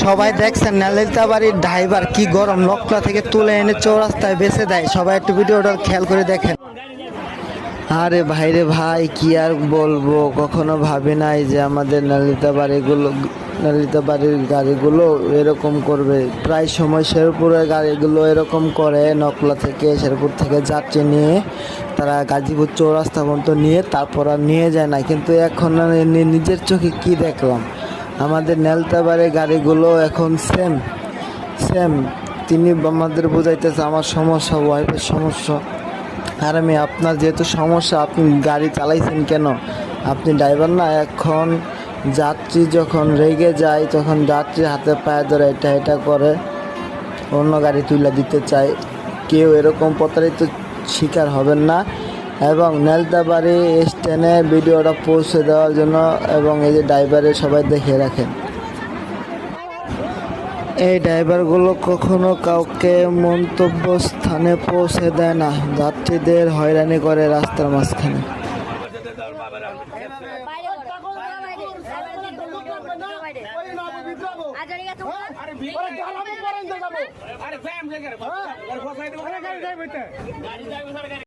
সবাই দেখছেন নালিতাবাড়ির ড্রাইভার কি গরম নকলা থেকে তুলে এনে চৌরাস্তায় বেচে দেয়। সবাই একটু ভিডিওটা খেয়াল করে দেখেন। আরে ভাইরে ভাই, কি আর বলবো, কখনো ভাবি নাই যে আমাদের নালিতাবাড়ির গাড়িগুলো এরকম করবে। প্রায় সময় শেরপুরের গাড়িগুলো এরকম করে, নকলা থেকে শেরপুর থেকে যাত্রী নিয়ে তারা গাজীপুর চৌরাস্তা পর্যন্ত নিয়ে তারপর আর নিয়ে যায় না। কিন্তু এখন নিজের চোখে কি দেখলাম, আমাদের নালিতাবাড়ির গাড়িগুলো এখন সেম। তিনি আমাদের বোঝাইতেছে আমার সমস্যা, ওয়াইফের সমস্যা। আর আমি আপনার যেহেতু সমস্যা, আপনি গাড়ি চালাইছেন কেন? আপনি ড্রাইভার না? এখন যাত্রী যখন রেগে যায় তখন যাত্রীর হাতে পায়ে ধরে এটা করে অন্য গাড়ি তুলে দিতে চায়। কেউ এরকম প্রতারিত শিকার হবেন না। এবং নালিতাবাড়ি স্ট্যান্ডে ভিডিওটা পৌঁছে দেওয়ার জন্য এবং এই যে ড্রাইভারে সবাই দেখে রাখেন। এই ড্রাইভারগুলো কখনো কাউকে মন্তব্য স্থানে পৌঁছে দেয় না, যাত্রীদের হয়রানি করে রাস্তার মাঝখানে।